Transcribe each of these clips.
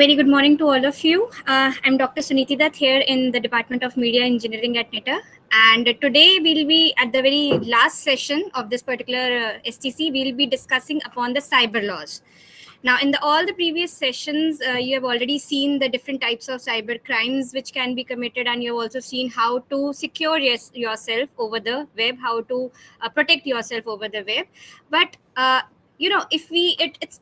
Very good morning to all of you. I'm Dr. Suniti Dutt here in the Department of Media Engineering at NITA. And today we'll be at the very last session of this particular STC. We'll be discussing upon the cyber laws. Now, in all the previous sessions, you have already seen the different types of cyber crimes which can be committed, and you've also seen how to secure yourself over the web, how to protect yourself over the web. But if it's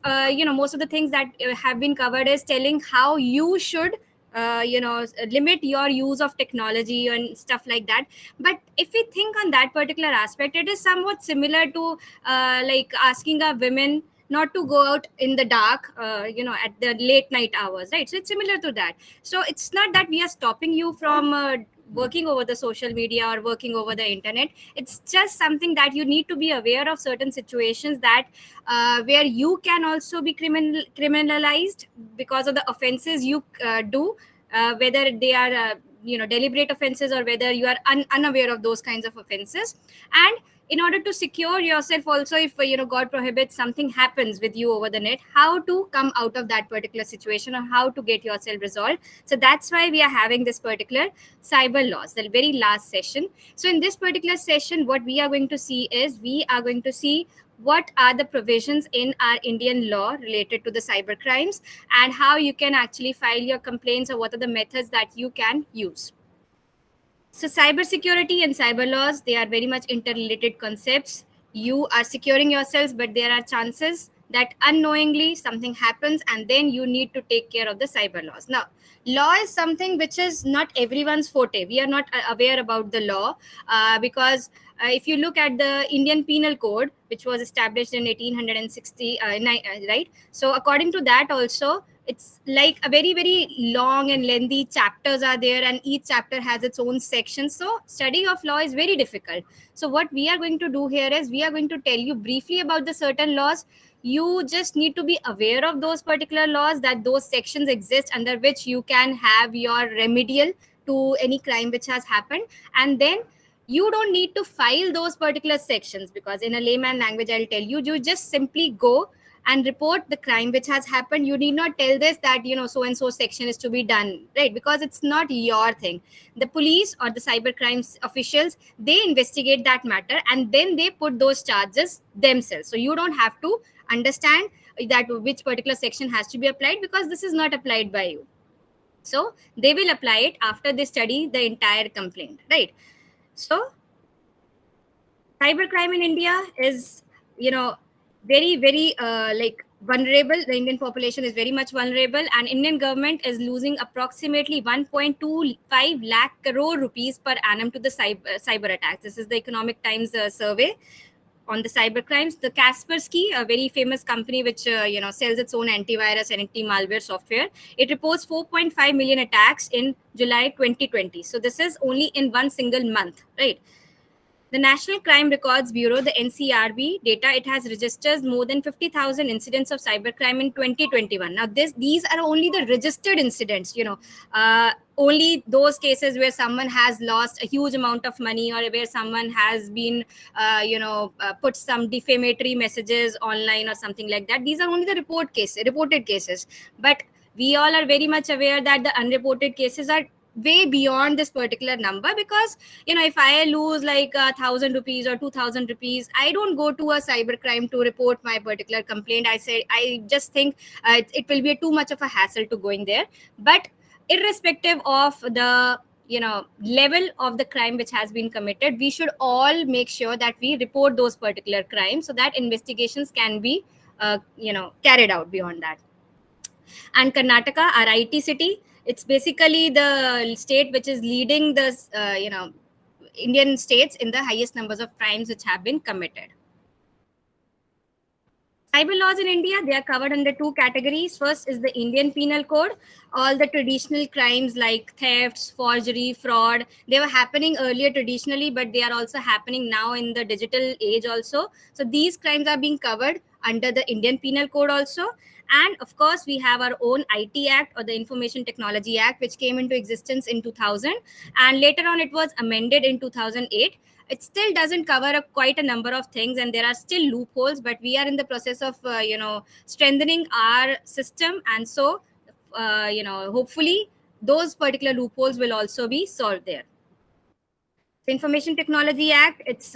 most of the things that have been covered is telling how you should limit your use of technology and stuff like that. But if we think on that particular aspect, it is somewhat similar to like asking a women not to go out in the dark at the late night hours, right? So it's similar to that. So it's not that we are stopping you from working over the social media or working over the internet. It's just something that you need to be aware of certain situations that where you can also be criminalized because of the offenses you do, whether they are deliberate offenses or whether you are unaware of those kinds of offenses. And in order to secure yourself also, if god prohibits, something happens with you over the net, how to come out of that particular situation or how to get yourself resolved. So that's why we are having this particular cyber laws, the very last session. So in this particular session, what we are going to see is we are going to see what are the provisions in our Indian law related to the cyber crimes and how you can actually file your complaints, or what are the methods that you can use. So cybersecurity and cyber laws, they are very much interrelated concepts. You are securing yourselves, but there are chances that unknowingly something happens, and then you need to take care of the cyber laws. Now, law is something which is not everyone's forte. We are not aware about the law because if you look at the Indian Penal Code, which was established in 1860, right? So according to that also, it's like a very, very long and lengthy chapters are there, and each chapter has its own section. So study of law is very difficult. So what we are going to do here is we are going to tell you briefly about the certain laws. You just need to be aware of those particular laws, that those sections exist under which you can have your remedial to any crime which has happened. And then you don't need to file those particular sections, because in a layman language, I'll tell you, you just simply go and report the crime which has happened. You need not tell this that so and so section is to be done, right? Because it's not your thing. The police or the cyber crimes officials, they investigate that matter and then they put those charges themselves. So you don't have to understand that which particular section has to be applied, because this is not applied by you. So they will apply it after they study the entire complaint, right? So cybercrime in India is, very, very vulnerable. The Indian population is very much vulnerable, and Indian government is losing approximately 1.25 lakh crore rupees per annum to the cyber attacks. This is the Economic Times survey on the cyber crimes. The Kaspersky, a very famous company which sells its own antivirus and anti-malware software, it reports 4.5 million attacks in July 2020. So this is only in one single month, right? The National Crime Records Bureau, the NCRB data, it has registered more than 50,000 incidents of cybercrime in 2021. Now, these are only the registered incidents, only those cases where someone has lost a huge amount of money, or where someone has been, put some defamatory messages online or something like that. These are only the reported cases. But we all are very much aware that the unreported cases are way beyond this particular number, because if I lose like 1,000 rupees or 2,000 rupees, I don't go to a cybercrime to report my particular complaint. I just think it will be too much of a hassle to going there. But irrespective of the level of the crime which has been committed, we should all make sure that we report those particular crimes, so that investigations can be carried out beyond that. And Karnataka, our IT city, it's basically the state which is leading the Indian states in the highest numbers of crimes which have been committed. Cyber laws in India, they are covered under two categories. First is the Indian Penal Code. All the traditional crimes like thefts, forgery, fraud, they were happening earlier traditionally, but they are also happening now in the digital age also. So these crimes are being covered under the Indian Penal Code also. And of course, we have our own IT Act, or the Information Technology Act, which came into existence in 2000. And later on, it was amended in 2008. It still doesn't cover quite a number of things, and there are still loopholes, but we are in the process of strengthening our system. And so hopefully those particular loopholes will also be solved there. The Information Technology Act, it's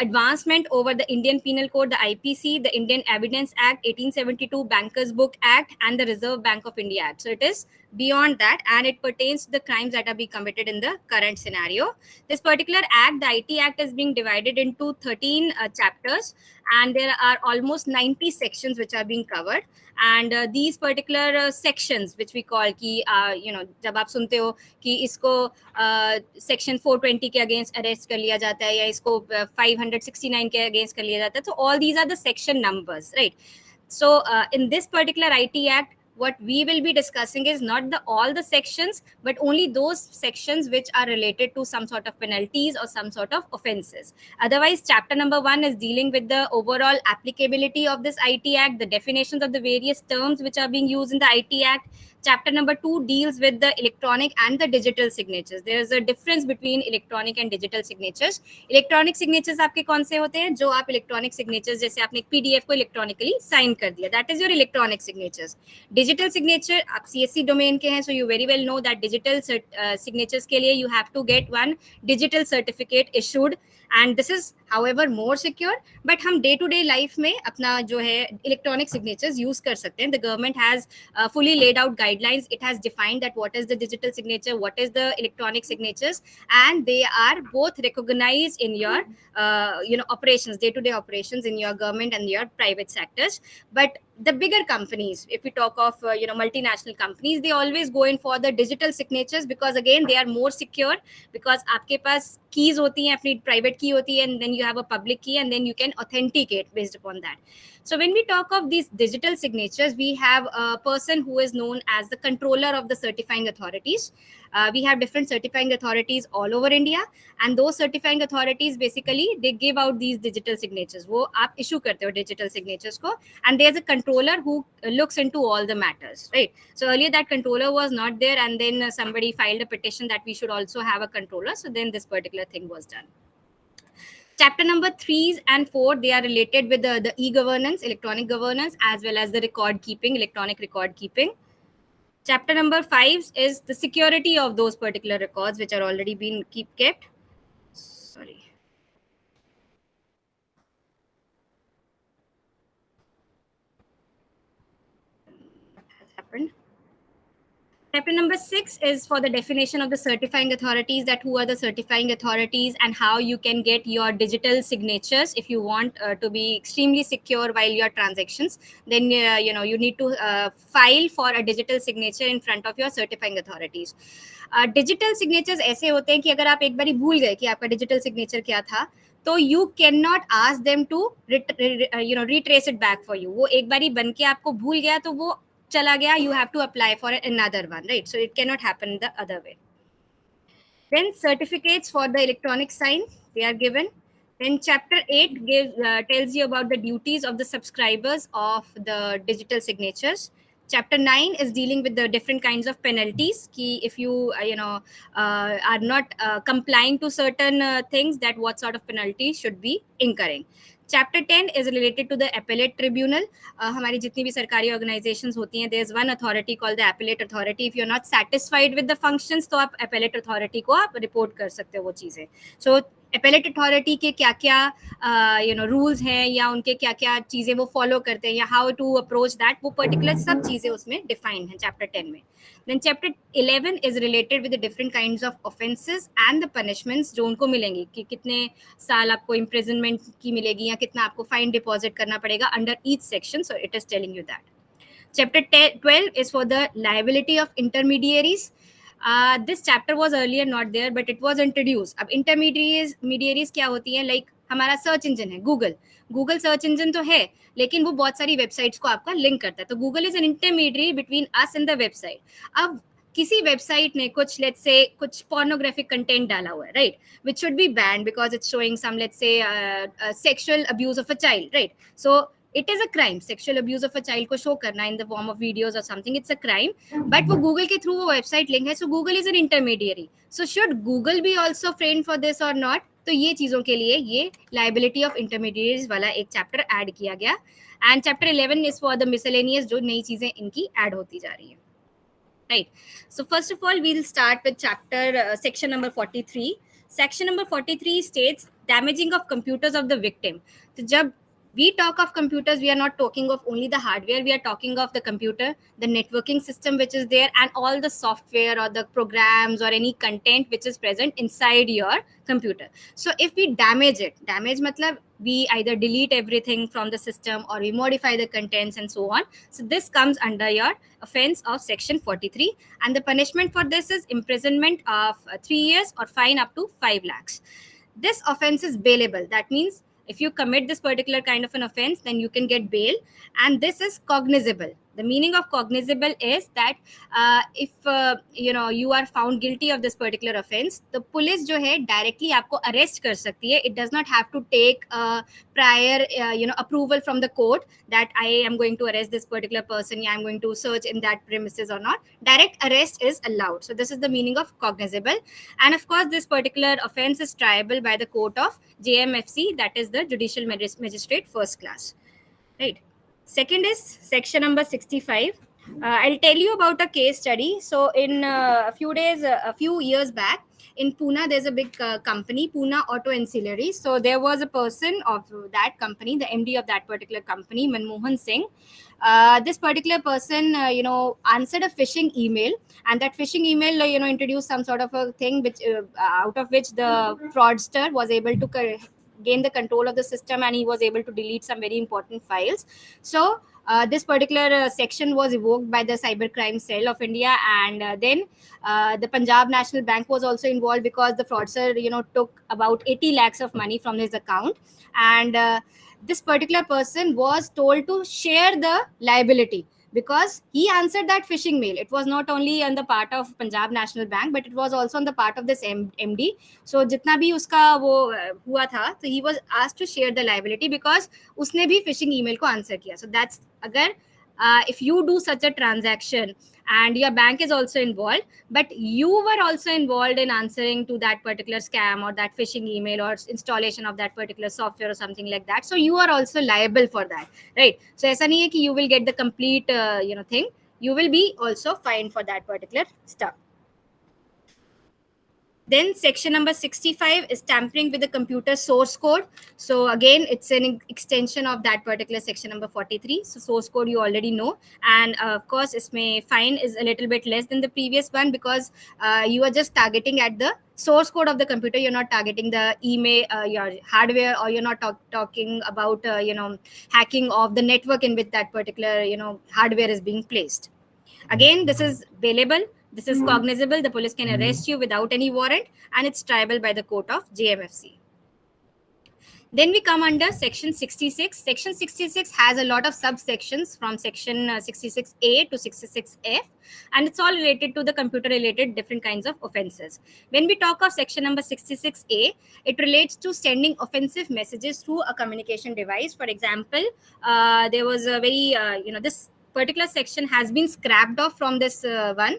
advancement over the Indian Penal Code, the IPC, the Indian Evidence Act, 1872, Bankers Book Act, and the Reserve Bank of India Act. So it is beyond that, and it pertains to the crimes that are being committed in the current scenario. This particular act, the IT Act, is being divided into 13 chapters, and there are almost 90 sections which are being covered. And these particular sections, which we call ki, जब आप सुनते हो कि इसको section 420 के against arrest कर लिया जाता है या इसको 569 के अगेंस्ट कर लिया जाता है, so all these are the section numbers, right? So in this particular IT Act, what we will be discussing is not all the sections, but only those sections which are related to some sort of penalties or some sort of offenses. Otherwise, chapter number 1 is dealing with the overall applicability of this IT Act, the definitions of the various terms which are being used in the IT Act. Chapter number 2 deals with the electronic and the digital signatures. There is a difference between electronic and digital signatures. Electronic signatures आपके कौन से होते हैं? जो आप electronic signatures, जैसे आपने एक PDF को electronically sign कर दिया, that is your electronic signatures. Digital signature, आप CSC domain के हैं, so you very well know that digital signatures के लिए you have to get one digital certificate issued, and this is however more secure. But हम day to day life में अपना जो है electronic signatures use कर सकते हैं. The government has fully laid out guidelines. It has defined that what is the digital signature, what is the electronic signatures, and they are both recognized in your operations, day to day operations in your government and your private sectors. But the bigger companies, if we talk of multinational companies, they always go in for the digital signatures because again they are more secure, because आपके पास keys होती हैं, अपनी private key होती है, and then you have a public key, and then you can authenticate based upon that. So when we talk of these digital signatures, we have a person who is known as the controller of the certifying authorities. We have different certifying authorities all over India, and those certifying authorities basically they give out these digital signatures. वो आप issue करते हो digital signatures को, and there's a controller who looks into all the matters, right? So earlier that controller was not there, and then somebody filed a petition that we should also have a controller. So then this particular thing was done. Chapter number 3 and 4, they are related with the e-governance, electronic governance, as well as the record keeping, electronic record keeping. Chapter number 5 is the security of those particular records which are already been kept. Sorry. What has happened? Chapter number 6 is for the definition of the certifying authorities, that who are the certifying authorities and how you can get your digital signatures if you want to be extremely secure while your transactions. Then you need to file for a digital signature in front of your certifying authorities. Digital signatures ऐसे होते हैं कि अगर आप एक बारी भूल गए कि आपका digital signature क्या था, तो you cannot ask them to retrace it back for you. वो एक बारी बन के आपको भूल गया तो वो चला गया, you have to apply for another one, right? So it cannot happen the other way. Then certificates for the electronic sign, they are given. Then chapter 8 tells you about the duties of the subscribers of the digital signatures. Chapter 9 is dealing with the different kinds of penalties. Ki if you are not complying to certain things, that what sort of penalty should be incurring. Chapter 10 is related to the appellate tribunal. हमारी जितनी भी सरकारी organizations होती हैं, there's one authority called the appellate authority. If you're not satisfied with the functions, तो आप appellate authority को आप report कर सकते हो वो चीज़ें. So appellate authority के क्या क्या rules हैं या उनके क्या क्या चीज़ें वो follow करते हैं या how to approach that, वो particular सब चीज़ें उसमें defined हैं chapter 10 में. Then chapter 11 is related with the different kinds of offenses and the punishments जो उनको मिलेंगी, कि कितने साल आपको imprisonment की मिलेगी या कितना आपको fine deposit करना पड़ेगा under each section. So it is telling you that. Chapter 12 is for the liability of intermediaries. This chapter was earlier not there, but it was introduced. अब intermediaries क्या होती हैं? Like हमारा सर्च इंजन है Google search engine तो है, लेकिन वो बहुत सारी वेबसाइट्स को आपका लिंक करता है. तो Google is an intermediate between us and the website. अब किसी वेबसाइट ने कुछ लेट्स से कुछ पोर्नोग्राफिक कंटेंट डाला हुआ है, right, which should be banned because it's showing some let's say sexual abuse of a child, right. So it is a crime. Sexual abuse of a child को show करना in the form of videos or something, it's a crime. But वो Google के through वो website link है, so Google is an intermediary. So should Google be also framed for this or not? तो ये चीज़ों के लिए ये liability of intermediaries वाला एक chapter add किया गया. and chapter 11 is for the miscellaneous, जो नई चीजें इनकी add होती जा रही है. Right. So first of all, we'll start with section number 43. Section number 43 states damaging of computers of the victim. So jab we talk of computers, we are not talking of only the hardware, we are talking of the computer, the networking system which is there, and all the software or the programs or any content which is present inside your computer. So if we damage matlab we either delete everything from the system or we modify the contents and so on. So this comes under your offense of section 43, and the punishment for this is imprisonment of 3 years or fine up to 5 lakhs. This offense is bailable. That means if you commit this particular kind of an offense, then you can get bail, and this is cognizable. The meaning of cognizable is that if you are found guilty of this particular offense, the police जो है directly आपको arrest कर सकती है. It does not have to take prior approval from the court that I am going to arrest this particular person, I am going to search in that premises or not. Direct arrest is allowed. So this is the meaning of cognizable. And of course, this particular offense is triable by the court of JMFC, that is the Judicial Magistrate First Class. Right. Second is section number 65. I'll tell you about a case study. So in a few years back, in Pune, there's a big company, Pune Auto Ancillary. So there was a person of that company, the MD of that particular company, Manmohan Singh. This particular person, answered a phishing email, and that phishing email, introduced some sort of a thing which, out of which the fraudster was able to gain the control of the system, and he was able to delete some very important files. So this particular section was evoked by the cybercrime cell of India, and then the Punjab National Bank was also involved because the fraudster took about 80 lakhs of money from his account, and this particular person was told to share the liability because he answered that phishing mail. It was not only on the part of Punjab National Bank, but it was also on the part of this MD. So जितना भी उसका वो हुआ था, so he was asked to share the liability because उसने भी phishing email को answer किया. So that's अगर if you do such a transaction and your bank is also involved, but you were also involved in answering to that particular scam or that phishing email or installation of that particular software or something like that, so you are also liable for that, right? So ऐसा नहीं है कि you will get the complete thing. You will be also fined for that particular stuff. Then section number 65 is tampering with the computer source code. So again, it's an extension of that particular section number 43. So source code you already know. And of course, isme fine is a little bit less than the previous one because you are just targeting at the source code of the computer. You're not targeting the email, your hardware, or you're not talking about, hacking of the network in which that particular, hardware is being placed. Again, this is bailable. This is cognizable. The police can arrest you without any warrant, and it's triable by the court of JMFC. Then we come under section 66. Section 66 has a lot of subsections from section 66A to 66F, and it's all related to the computer related different kinds of offenses. When we talk of section number 66A, it relates to sending offensive messages through a communication device. For example, there was a very, this particular section has been scrapped off from this one.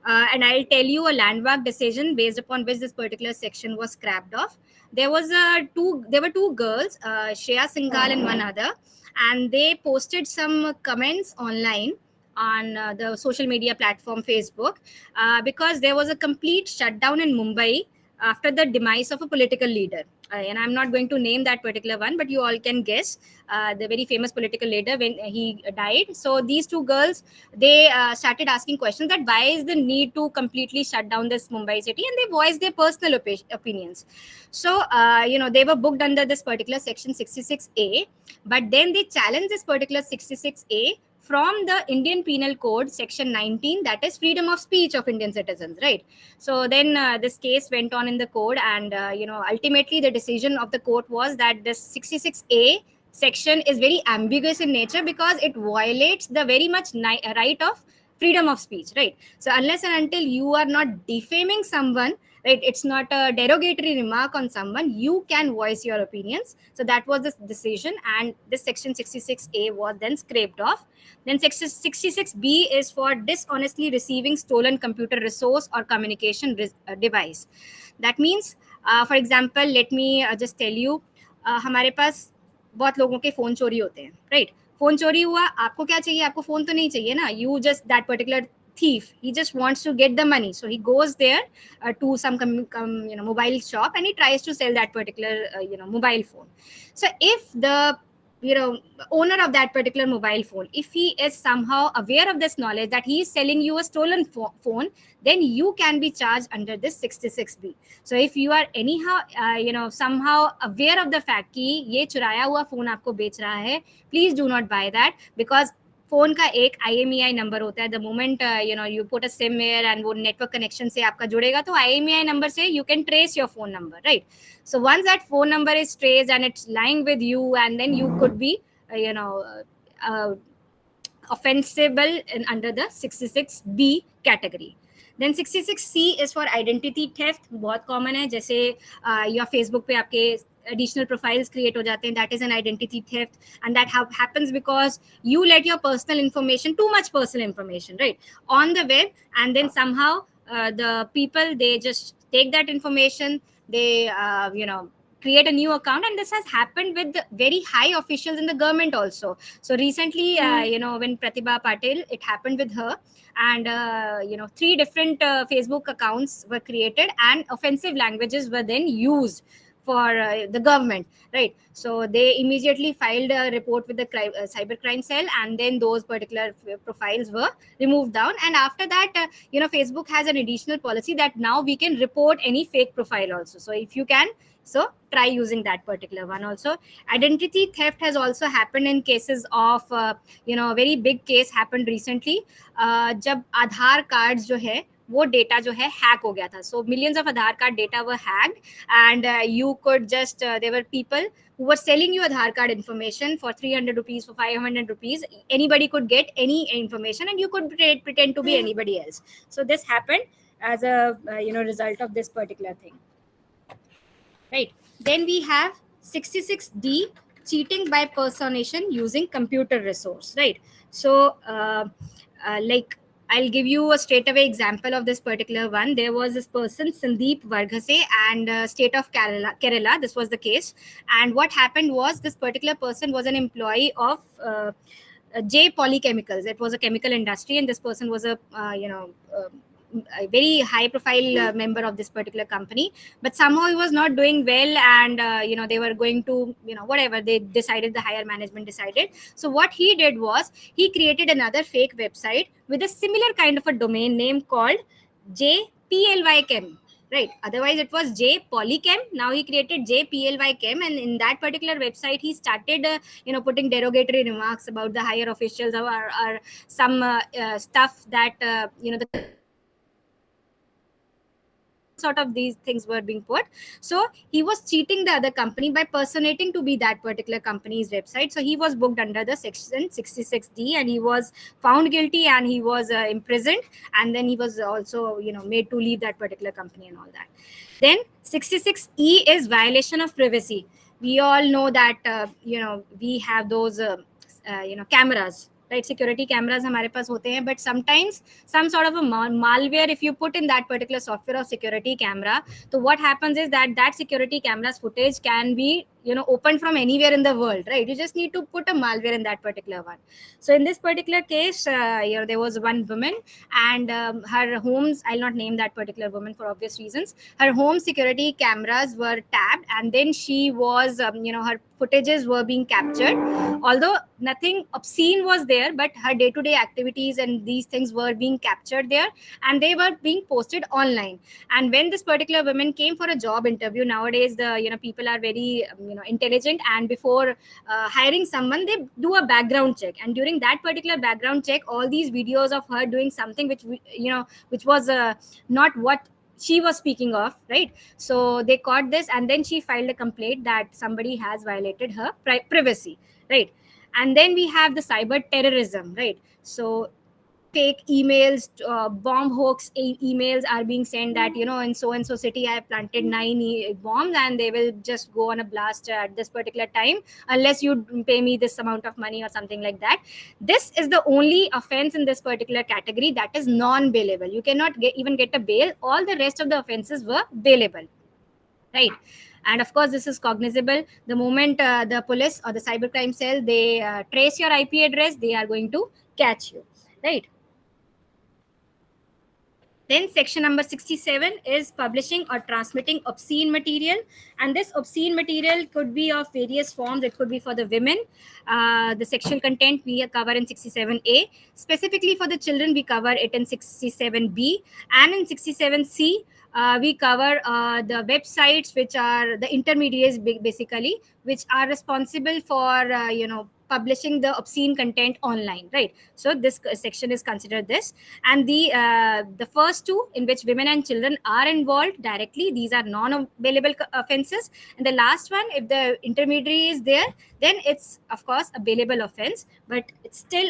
And I'll tell you a landmark decision based upon which this particular section was scrapped off. There were two girls, Shreya Singhal and one other, and they posted some comments online on the social media platform Facebook because there was a complete shutdown in Mumbai after the demise of a political leader. And I'm not going to name that particular one, but you all can guess the very famous political leader when he died. So these two girls, they started asking questions that why is the need to completely shut down this Mumbai city, and they voiced their personal opinions. So, they were booked under this particular section 66A, but then they challenged this particular 66A from the Indian Penal Code section 19, that is freedom of speech of Indian citizens, right? So then this case went on in the code, and ultimately the decision of the court was that this 66A section is very ambiguous in nature because it violates the very much right of freedom of speech, right? So unless and until you are not defaming someone, right, it's not a derogatory remark on someone, you can voice your opinions. So that was the decision, and this section 66A was then scraped off. Then section 66B is for dishonestly receiving stolen computer resource or communication device. That means, for example, let me just tell you, हमारे पास बहुत लोगों के phone चोरी होते हैं, right? Phone चोरी हुआ, आपको क्या चाहिए? आपको फोन तो नहीं चाहिए ना, you just that particular thief, he just wants to get the money, so he goes there to some mobile shop, and he tries to sell that particular mobile phone. So if the owner of that particular mobile phone, if he is somehow aware of this knowledge that he is selling you a stolen phone, then you can be charged under this 66B. So if you are anyhow somehow aware of the fact कि ये चुराया हुआ phone आपको बेच रहा है, please do not buy that, because phone का एक IMEI नंबर होता है. The moment you put a SIM where and वो नेटवर्क कनेक्शन से आपका जुड़ेगा, तो IMEI नंबर से you can trace your phone number, right? So once that phone number is traced and it's lying with you, and then you could be offensible under the 66B category. Then 66C is for identity theft. बहुत common है, जैसे या Facebook पे आपके additional profiles create हो जाते हैं, that is an identity theft, and that happens because you let your personal information, too much personal information, right, on the web, and then somehow the people, they just take that information, they create a new account, and this has happened with very high officials in the government also. So recently when Pratibha Patil, it happened with her, and 3 different Facebook accounts were created, and offensive languages were then used for the government, right? So they immediately filed a report with the cybercrime cell, and then those particular profiles were removed down. And after that Facebook has an additional policy that now we can report any fake profile also. So if you can, so try using that particular one also. Identity theft has also happened in cases of a very big case happened recently, जब आधार card जो है वो data जो है hack हो गया था. So millions of Aadhaar card data were hacked, and you could just there were people who were selling you Aadhaar card information for 300 rupees, for 500 rupees. Anybody could get any information, and you could pretend to be anybody else. So this happened as a result of this particular thing, right? Then we have 66D, cheating by personation using computer resource, right? So like, I'll give you a straight away example of this particular one. There was this person, Sandeep Varghase, and state of Kerala. This was the case. And what happened was, this particular person was an employee of J Polychemicals. It was a chemical industry, and this person was a very high profile member of this particular company, but somehow he was not doing well, and they were going to whatever they decided, the higher management decided. So what he did was, he created another fake website with a similar kind of a domain name called JPLYchem, right? Otherwise it was J Polychem. Now he created JPLYchem, and in that particular website he started putting derogatory remarks about the higher officials, or some stuff that the sort of these things were being put. So he was cheating the other company by personating to be that particular company's website. So he was booked under the section 66D, and he was found guilty, and he was imprisoned, and then he was also made to leave that particular company and all that. Then 66E is violation of privacy. We all know that we have those cameras, right? Security cameras हमारे पास होते हैं, but sometimes some sort of a malware, if you put in that particular software of security camera, so what happens is that security camera's footage can be opened from anywhere in the world, right? You just need to put a malware in that particular one. So in this particular case, there was one woman, and her homes, I'll not name that particular woman for obvious reasons, her home security cameras were tapped, and then she was her footages were being captured, although nothing obscene was there, but her day-to-day activities and these things were being captured there, and they were being posted online. And when this particular woman came for a job interview, nowadays the people are very intelligent, and before hiring someone, they do a background check, and during that particular background check, all these videos of her doing something which was not what she was speaking of, right? So they caught this, and then she filed a complaint that somebody has violated her privacy, right? And then we have the cyber terrorism, right? So fake emails, bomb hoax emails are being sent that in so and so city I have planted 9 bombs, and they will just go on a blast at this particular time unless you pay me this amount of money or something like that. This is the only offense in this particular category that is non-bailable. You cannot even get a bail. All the rest of the offenses were bailable, right? And of course, this is cognizable the moment the police or the cybercrime cell, they trace your IP address, they are going to catch you, right? Then section number 67 is publishing or transmitting obscene material. And this obscene material could be of various forms. It could be for the women. The sexual content we cover in 67A. Specifically for the children, we cover it in 67B. And in 67C, we cover the websites which are the intermediaries, basically, which are responsible for, publishing the obscene content online, right? So this section is considered this. And the first two, in which women and children are involved directly, these are non-bailable offenses. And the last one, if the intermediary is there, then it's of course a bailable offense, but it's still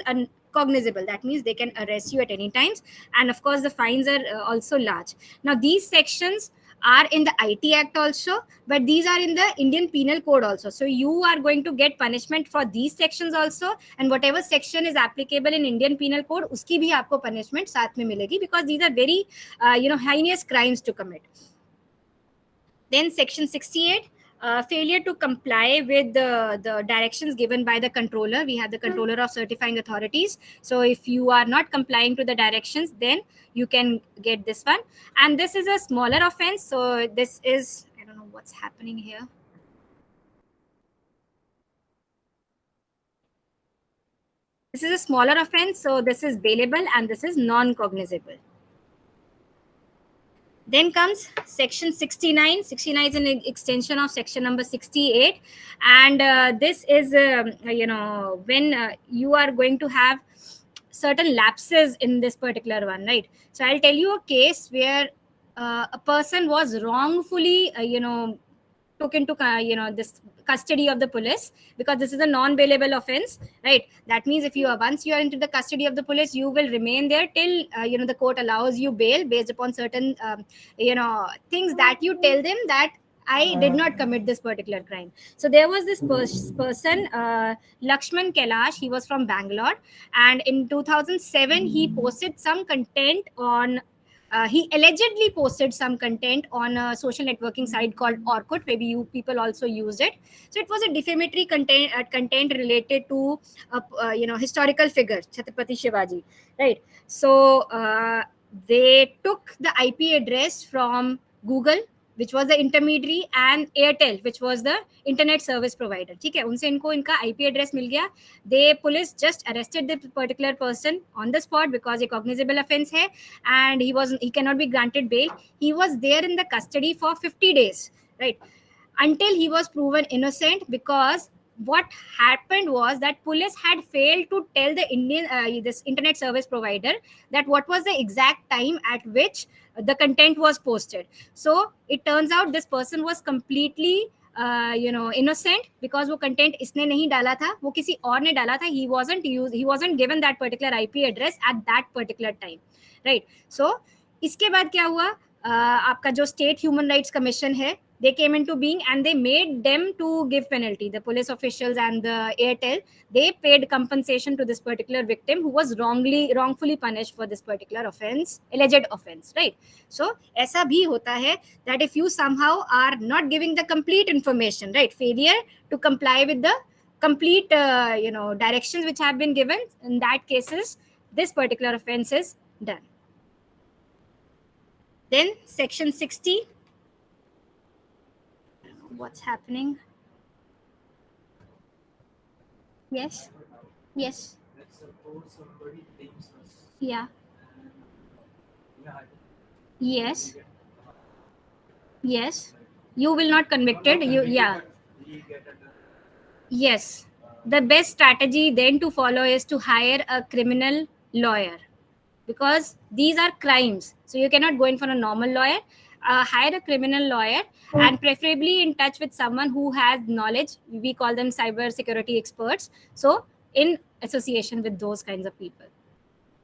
cognizable. That means they can arrest you at any times. And of course the fines are also large. Now these sections are in the IT Act also, but these are in the Indian Penal Code also. So you are going to get punishment for these sections also, and whatever section is applicable in Indian Penal Code, uski bhi aapko punishment saath mein milegi, because these are very heinous crimes to commit. Then section 68, failure to comply with the directions given by the controller. We have the controller of certifying authorities. So if you are not complying to the directions, then you can get this one. And this is a smaller offense. So this is, I don't know what's happening here. This is a smaller offense. So this is bailable and this is non-cognizable. Then comes section 69. 69 is an extension of section number 68. And this is, when you are going to have certain lapses in this particular one, right? So I'll tell you a case where a person was wrongfully, took into this custody of the police, because this is a non-bailable offense, right? That means if you are, once you are into the custody of the police, you will remain there till the court allows you bail based upon certain things that you tell them that I did not commit this particular crime. So there was this person, Lakshman Kailash. He was from Bangalore, and in 2007 he posted some content on he allegedly posted some content on a social networking site called Orkut. Maybe you people also used it. So it was a defamatory content related to historical figure Chhatrapati Shivaji, right? So they took the IP address from Google, which was the intermediary, and Airtel, which was the internet service provider. ठीक है, उनसे इनको इनका IP address मिल गया. They police just arrested the particular person on the spot because a cognizable offense है, and he cannot be granted bail. He was there in the custody for 50 days, right? Until he was proven innocent, because what happened was that police had failed to tell the this internet service provider that what was the exact time at which the content was posted. So it turns out this person was completely innocent, because वो content इसने नहीं डाला था, वो किसी और ने डाला था. He wasn't given that particular IP address at that particular time, right? So इसके बाद क्या हुआ, आपका जो State Human Rights Commission है, they came into being and they made them to give penalty. The police officials and the Airtel, they paid compensation to this particular victim who was wrongfully punished for this particular offense, alleged offense, right? So ऐसा भी होता है that if you somehow are not giving the complete information, right, failure to comply with the complete directions which have been given, in that cases this particular offense is done. Then section 60. What's happening? Yes. Yes. Yeah. Yes. Yes. You will not convicted. Yeah. Yes. The best strategy then to follow is to hire a criminal lawyer, because these are crimes. So you cannot go in for a normal lawyer. Hire a criminal lawyer, and preferably in touch with someone who has knowledge. We call them cyber security experts. So in association with those kinds of people,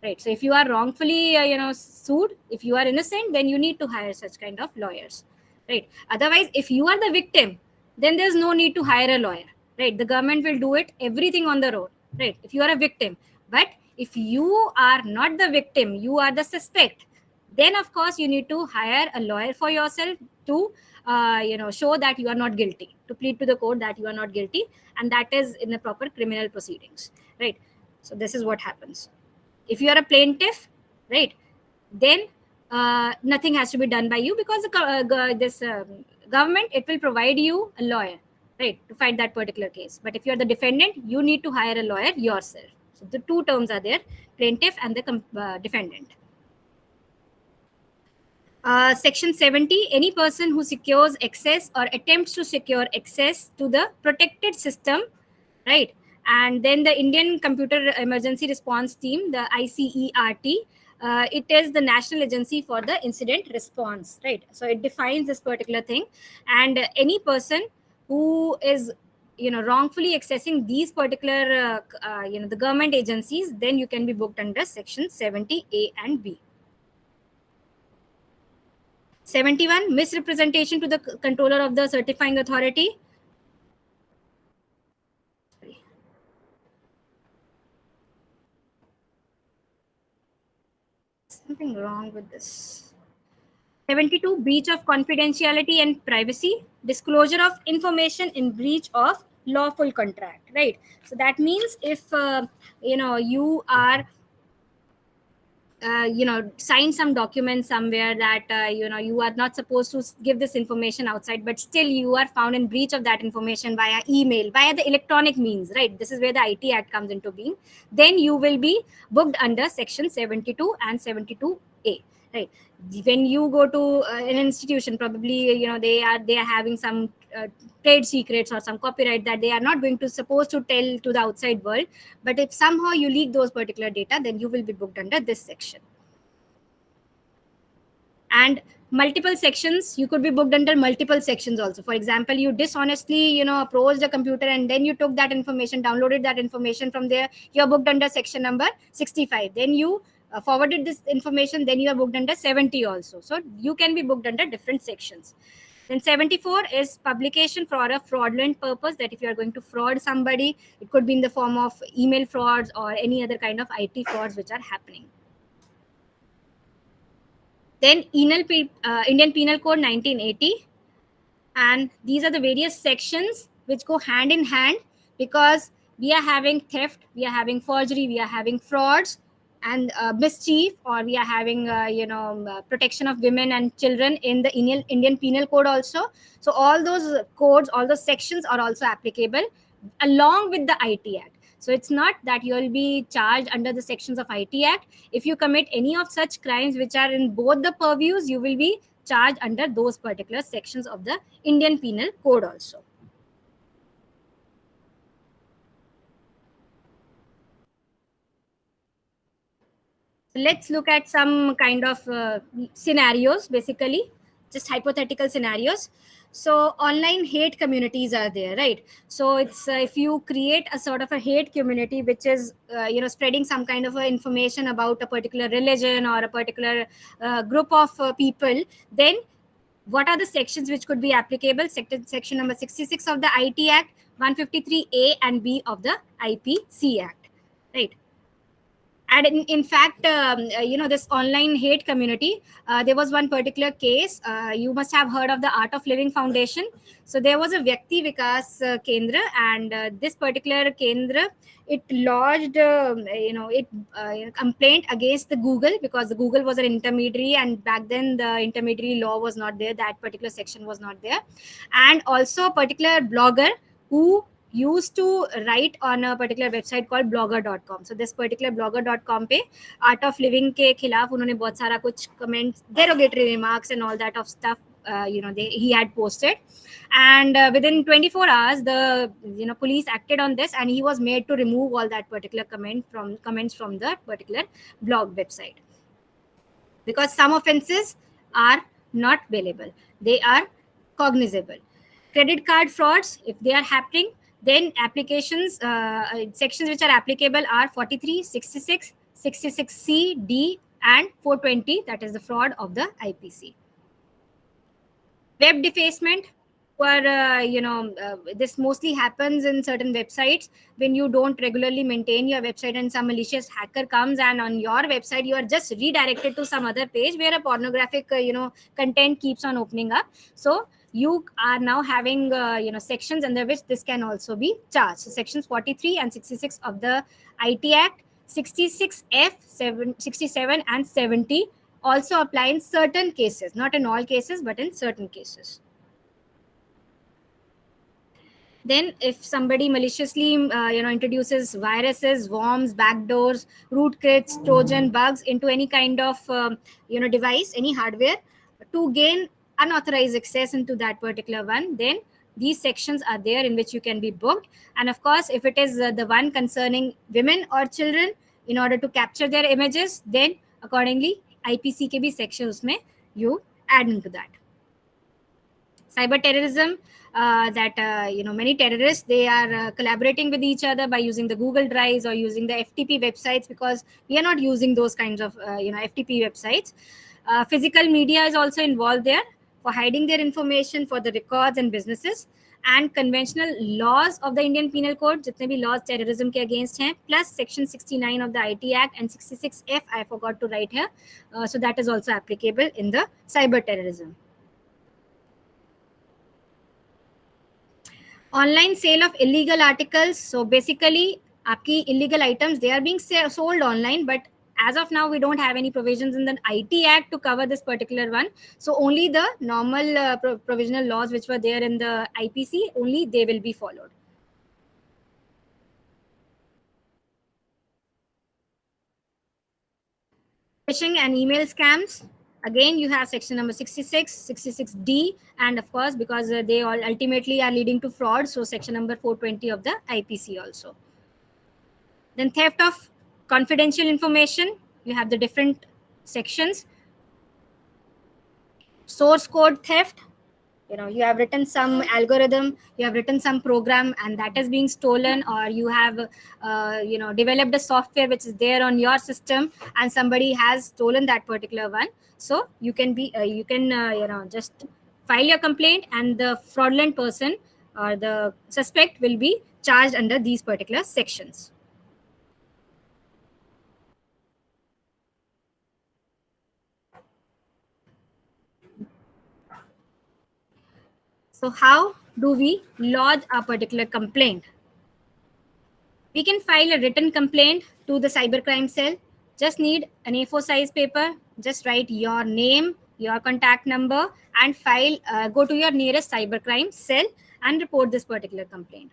right? So if you are wrongfully sued, if you are innocent, then you need to hire such kind of lawyers, right? Otherwise, if you are the victim, then there's no need to hire a lawyer, right? The government will do it everything on the road, right? If you are a victim. But if you are not the victim, you are the suspect, Then of course you need to hire a lawyer for yourself to show that you are not guilty, to plead to the court that you are not guilty, and that is in the proper criminal proceedings, right? So this is what happens. If you are a plaintiff, right, then nothing has to be done by you, because this government, it will provide you a lawyer, right, to fight that particular case. But if you are the defendant, you need to hire a lawyer yourself. So the two terms are there, plaintiff and the defendant. Section 70, any person who secures access or attempts to secure access to the protected system, right? And then the Indian Computer Emergency Response Team, the ICERT, it is the national agency for the incident response, right? So it defines this particular thing. And any person who is wrongfully accessing these particular the government agencies, then you can be booked under section 70A and B. 71, misrepresentation to the controller of the certifying authority. Sorry. Something wrong with this. 72, breach of confidentiality and privacy, disclosure of information in breach of lawful contract, right? So that means if you are sign some document somewhere that you are not supposed to give this information outside, but still you are found in breach of that information via email, via the electronic means, right? This is where the IT Act comes into being. Then you will be booked under section 72 and 72A, right? When you go to an institution, probably they are having some trade secrets or some copyright that they are not going to supposed to tell to the outside world, but if somehow you leak those particular data, then you will be booked under this section. And multiple sections, you could be booked under multiple sections also. For example, you dishonestly approached a computer and then you took that information, downloaded that information from there, you're booked under section number 65. Then you forwarded this information, then you are booked under 70 also. So you can be booked under different sections. Then 74 is publication for a fraudulent purpose, that if you are going to fraud somebody, it could be in the form of email frauds or any other kind of IT frauds which are happening. Then Indian Penal Code 1980. And these are the various sections which go hand in hand, because we are having theft, we are having forgery, we are having frauds and mischief, or we are having protection of women and children in the Indian Penal Code also. So all those codes, all those sections are also applicable along with the IT Act. So it's not that you will be charged under the sections of IT Act. If you commit any of such crimes which are in both the purviews, you will be charged under those particular sections of the Indian Penal Code also. Let's look at some kind of scenarios, basically, just hypothetical scenarios. So online hate communities are there, right? So it's if you create a sort of a hate community which is spreading some kind of information about a particular religion or a particular group of people, then what are the sections which could be applicable? Section number 66 of the IT Act, 153A and B of the IPC Act, right? And in fact, this online hate community, there was one particular case. You must have heard of the Art of Living Foundation. So there was a Vyakti Vikas Kendra, and this particular Kendra, it lodged complaint against the Google, because the Google was an intermediary, and back then the intermediary law was not there, that particular section was not there. And also a particular blogger who used to write on a particular website called blogger.com. So this particular blogger.com पे art of living के खिलाफ उन्होंने बहुत सारा कुछ comments, derogatory remarks and all that of stuff he had posted. And within 24 hours the police acted on this, and he was made to remove all that particular comments from the particular blog website, because some offenses are not bailable, they are cognizable. Credit card frauds, if they are happening, then applications sections which are applicable are 43, 66, 66C, D and 420, that is the fraud of the IPC. Web defacement, are this mostly happens in certain websites when you don't regularly maintain your website and some malicious hacker comes and on your website you are just redirected to some other page where a pornographic content keeps on opening up. So you are now having sections under which this can also be charged. So sections 43 and 66 of the IT Act, 66F, 67 and 70 also apply in certain cases, not in all cases but in certain cases. Then if somebody maliciously introduces viruses, worms, backdoors, rootkits, trojan, bugs into any kind of device, any hardware, to gain unauthorized access into that particular one, then these sections are there in which you can be booked. And of course, if it is the one concerning women or children in order to capture their images, then accordingly IPC ke bhi sections usme you add into that. Cyber terrorism, that many terrorists, they are collaborating with each other by using the Google Drives or using the FTP websites, because we are not using those kinds of FTP websites. Physical media is also involved there for hiding their information for the records and businesses. And conventional laws of the Indian Penal Code, jitne bhi laws terrorism ke against hain, plus section 69 of the IT Act and 66F, I forgot to write here, so that is also applicable in the cyber terrorism. Online sale of illegal articles. So basically, आपकी illegal items, they are being sold online, but as of now, we don't have any provisions in the IT Act to cover this particular one. So only the normal provisional laws which were there in the IPC, only they will be followed. Phishing and email scams. Again, you have section number 66, 66D, and of course, because they all ultimately are leading to fraud, so section number 420 of the IPC also. Then theft of confidential information, you have the different sections. Source code theft, you have written some algorithm, you have written some program, and that is being stolen, or you have developed a software which is there on your system and somebody has stolen that particular one. So you can be just file your complaint, and the fraudulent person or the suspect will be charged under these particular sections. So how do we lodge a particular complaint? We can file a written complaint to the cybercrime cell. Just need an A4 size paper. Just write your name, your contact number, and file. Go to your nearest cybercrime cell and report this particular complaint.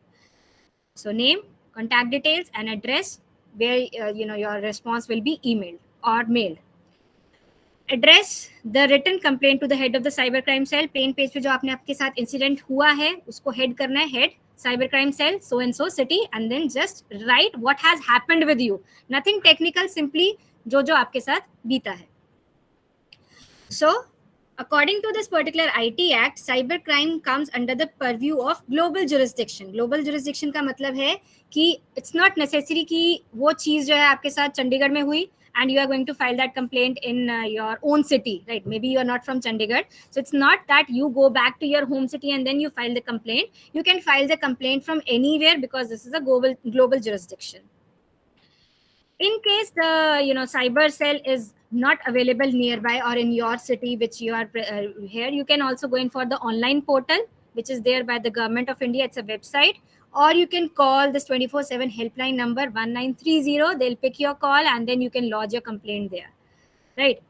So name, contact details, and address where your response will be emailed or mailed. Address the written complaint to the head of the cybercrime cell. Plain page पे जो आपने आपके साथ incident हुआ है उसको head करना है, head cybercrime cell so and so city, and then just write what has happened with you. Nothing technical, simply जो आपके साथ बीता है. So according to this particular IT Act, cybercrime comes under the purview of global jurisdiction. Global jurisdiction का मतलब है कि it's not necessary कि वो चीज़ जो है आपके साथ चंडीगढ़ में हुई and you are going to file that complaint in your own city, right? Maybe you are not from Chandigarh. So it's not that you go back to your home city and then you file the complaint. You can file the complaint from anywhere because this is a global jurisdiction. In case the cyber cell is not available nearby or in your city which you are here, you can also go in for the online portal which is there by the government of India. It's a website, or you can call this 24/7 helpline number 1930. They'll pick your call and then you can lodge your complaint there, right?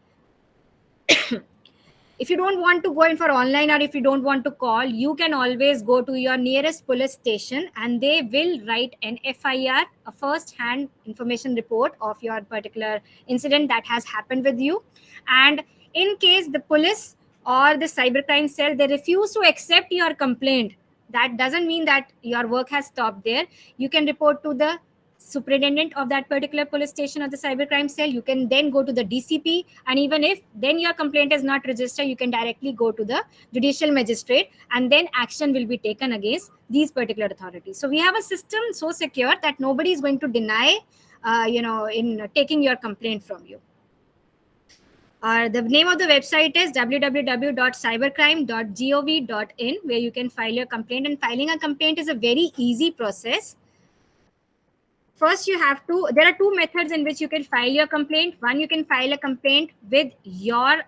If you don't want to go in for online, or if you don't want to call, you can always go to your nearest police station and they will write an FIR, a first hand information report of your particular incident that has happened with you. And in case the police or the cybercrime cell, they refuse to accept your complaint, that doesn't mean that your work has stopped there. You can report to the superintendent of that particular police station or the cybercrime cell. You can then go to the DCP, and even if then your complaint is not registered, you can directly go to the judicial magistrate, and then action will be taken against these particular authorities. So we have a system so secure that nobody is going to deny in taking your complaint from you. The name of the website is www.cybercrime.gov.in, where you can file your complaint. And filing a complaint is a very easy process. First, there are two methods in which you can file your complaint. One, you can file a complaint with your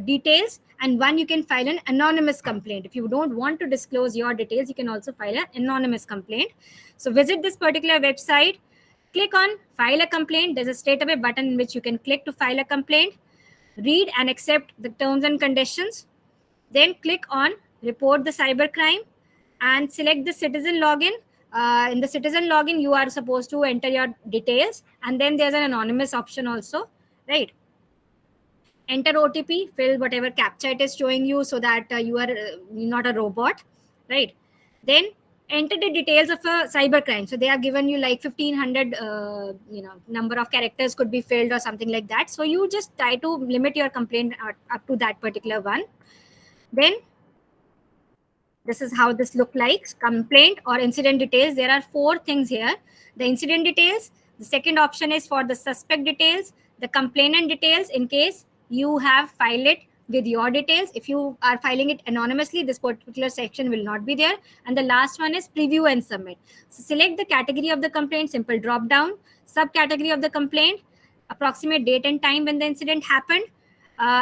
details, and one, you can file an anonymous complaint. If you don't want to disclose your details, you can also file an anonymous complaint. So visit this particular website, click on file a complaint. There's a straight away button in which you can click to file a complaint. Read and accept the terms and conditions. Then click on report the cybercrime and select the citizen login. In the citizen login, you are supposed to enter your details, and then there's an anonymous option also, right? Enter OTP, fill whatever captcha it is showing you so that you are not a robot, right? Then enter the details of a cybercrime. So they have given you like 1500 number of characters could be filled or something like that. So you just try to limit your complaint up to that particular one. Then this is how this look like: complaint or incident details. There are four things here: the incident details, the second option is for the suspect details, the complainant details in case you have filed it with your details. If you are filing it anonymously, this particular section will not be there. And the last one is preview and submit. So select the category of the complaint, simple drop down, subcategory of the complaint, approximate date and time when the incident happened.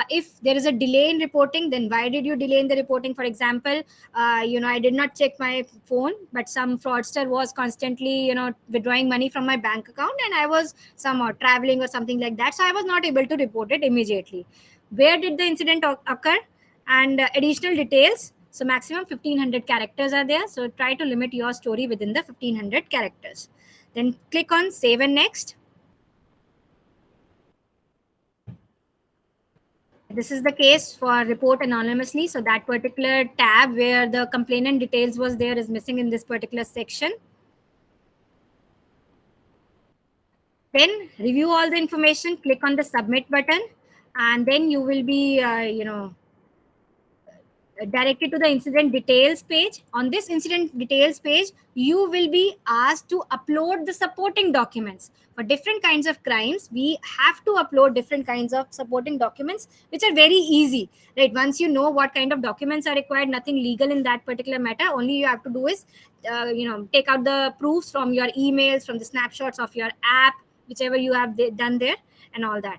If there is a delay in reporting, then why did you delay in the reporting? For example, I did not check my phone, but some fraudster was constantly, withdrawing money from my bank account, and I was somehow traveling or something like that. So I was not able to report it immediately. Where did the incident occur? And additional details. So maximum 1500 characters are there. So try to limit your story within the 1500 characters. Then click on save and next. This is the case for report anonymously. So that particular tab where the complainant details was there is missing in this particular section. Then review all the information, click on the submit button, and then you will be, directed to the incident details page. On this incident details page, you will be asked to upload the supporting documents. For different kinds of crimes, we have to upload different kinds of supporting documents, which are very easy, right? Once you know what kind of documents are required, nothing legal in that particular matter. Only you have to do is, take out the proofs from your emails, from the snapshots of your app, whichever you have done there, and all that.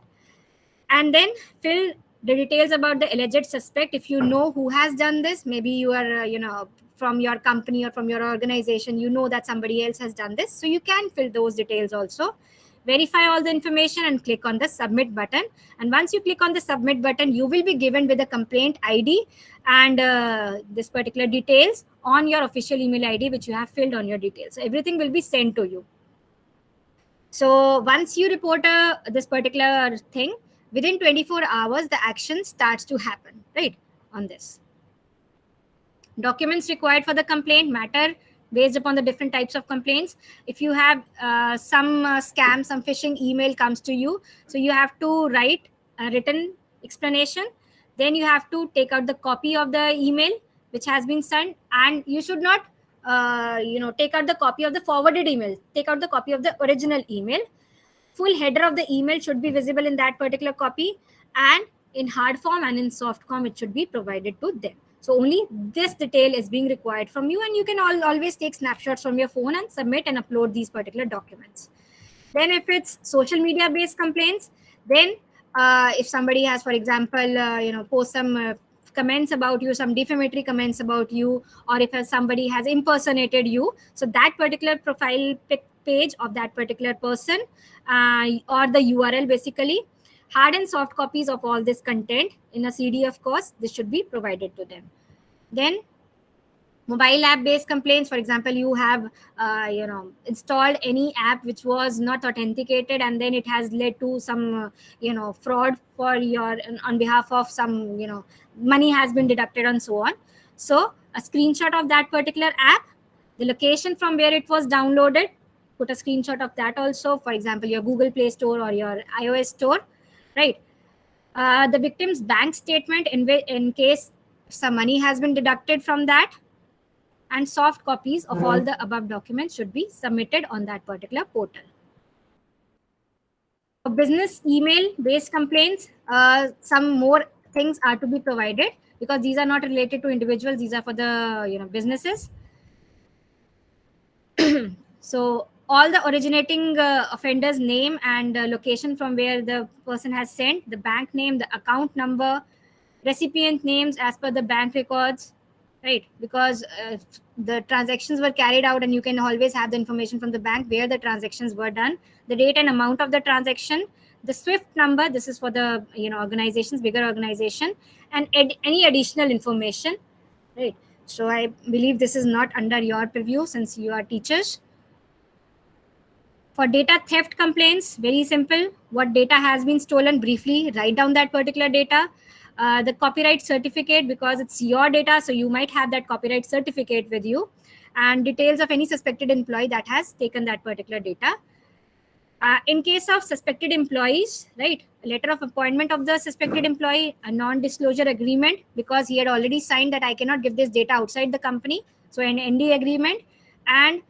And then fill the details about the alleged suspect. If you know who has done this, maybe you are from your company or from your organization, you know that somebody else has done this, so you can fill those details also. Verify all the information and click on the submit button. And once you click on the submit button, you will be given with a complaint ID and this particular details on your official email ID which you have filled on your details. So everything will be sent to you. So once you report this particular thing, within 24 hours, the action starts to happen, right, on this. Documents required for the complaint matter based upon the different types of complaints. If you have some scam, some phishing email comes to you, so you have to write a written explanation. Then you have to take out the copy of the email which has been sent, and you should not take out the copy of the forwarded email. Take out the copy of the original email. Full header of the email should be visible in that particular copy, and in hard form and in soft form it should be provided to them. So only this detail is being required from you, and you can always take snapshots from your phone and submit and upload these particular documents. Then if it's social media based complaints, then if somebody has, for example, post some comments about you, some defamatory comments about you, or if somebody has impersonated you, so that particular profile page of that particular person or the URL, basically hard and soft copies of all this content in a CD, of course, this should be provided to them. Then mobile app based complaints, for example, you have installed any app which was not authenticated, and then it has led to some fraud for your on behalf of some money has been deducted and so on. So a screenshot of that particular app, the location from where it was downloaded, put a screenshot of that also. For example, your Google Play Store or your iOS store, right? The victim's bank statement in case some money has been deducted from that, and soft copies of all the above documents should be submitted on that particular portal. For business email based complaints, some more things are to be provided because these are not related to individuals, these are for the businesses. So all the originating offender's name and location from where the person has sent, the bank name, the account number, recipient names as per the bank records, right? Because the transactions were carried out, and you can always have the information from the bank where the transactions were done, the date and amount of the transaction, the swift number, this is for the organizations, bigger organization, and any additional information, right? So I believe this is not under your purview since you are teachers. For data theft complaints, very simple. What data has been stolen, briefly write down that particular data. The copyright certificate, because it's your data, so you might have that copyright certificate with you, and details of any suspected employee that has taken that particular data. In case of suspected employees, right, a letter of appointment of the suspected employee, a non-disclosure agreement, because he had already signed that I cannot give this data outside the company, so an ND agreement, and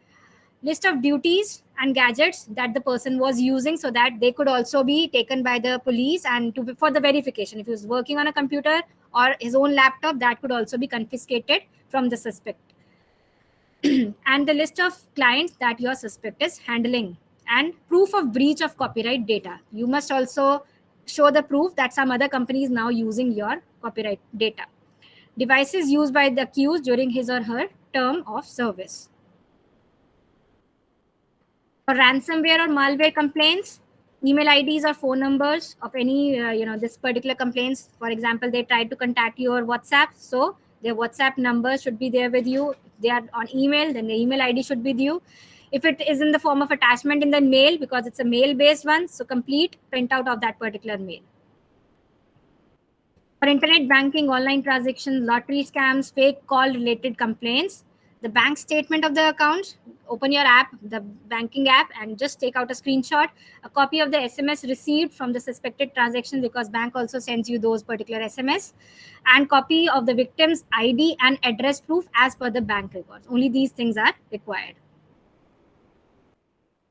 list of duties and gadgets that the person was using, so that they could also be taken by the police and for the verification. If he was working on a computer or his own laptop, that could also be confiscated from the suspect. And the list of clients that your suspect is handling, and proof of breach of copyright data. You must also show the proof that some other company is now using your copyright data. Devices used by the accused during his or her term of service. For ransomware or malware complaints, email IDs or phone numbers of any this particular complaints. For example, they tried to contact you or WhatsApp, so their WhatsApp number should be there with you. If they are on email, then the email ID should be with you. If it is in the form of attachment in the mail, because it's a mail based one, so complete printout of that particular mail. For internet banking, online transactions, lottery scams, fake call related complaints, the bank statement of the account, open your app, the banking app, and just take out a screenshot, a copy of the SMS received from the suspected transaction, because bank also sends you those particular SMS, and copy of the victim's ID and address proof as per the bank records. Only these things are required.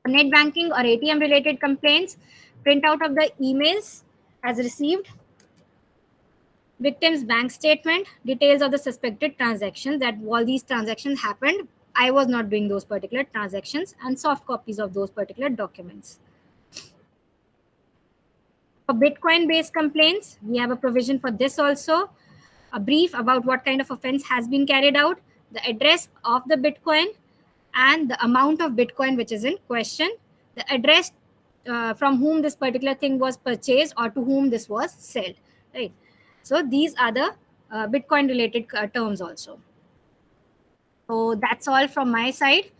For net banking or ATM related complaints, print out of the emails as received, victim's bank statement, details of the suspected transactions, that all these transactions happened, I was not doing those particular transactions, and soft copies of those particular documents. For Bitcoin based complaints, we have a provision for this also, a brief about what kind of offense has been carried out, the address of the Bitcoin, and the amount of Bitcoin which is in question, the address from whom this particular thing was purchased or to whom this was sold, right? So these are the Bitcoin related terms also. So that's all from my side,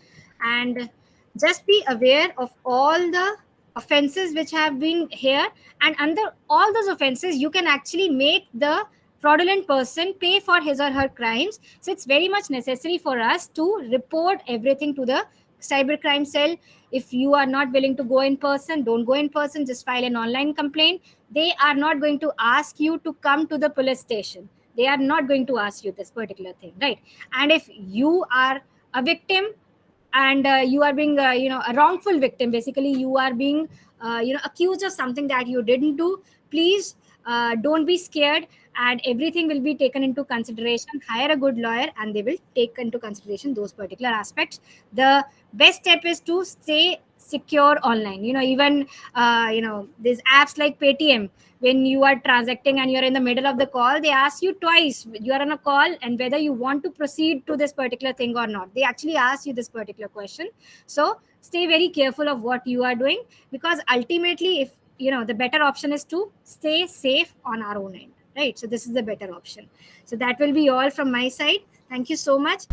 and just be aware of all the offenses which have been here, and under all those offenses you can actually make the fraudulent person pay for his or her crimes. So it's very much necessary for us to report everything to the cybercrime cell. If you are not willing to go in person, don't go in person, just file an online complaint. They are not going to ask you to come to the police station, they are not going to ask you this particular thing, right? And if you are a victim, and you are being a wrongful victim, basically you are being accused of something that you didn't do, please don't be scared, and everything will be taken into consideration. Hire a good lawyer and they will take into consideration those particular aspects. The best step is to stay secure online. Even these apps like Paytm, when you are transacting and you're in the middle of the call, they ask you twice, you are on a call, and whether you want to proceed to this particular thing or not. They actually ask you this particular question. So stay very careful of what you are doing, because ultimately, if the better option is to stay safe on our own end, right? So this is the better option. So that will be all from my side. Thank you so much.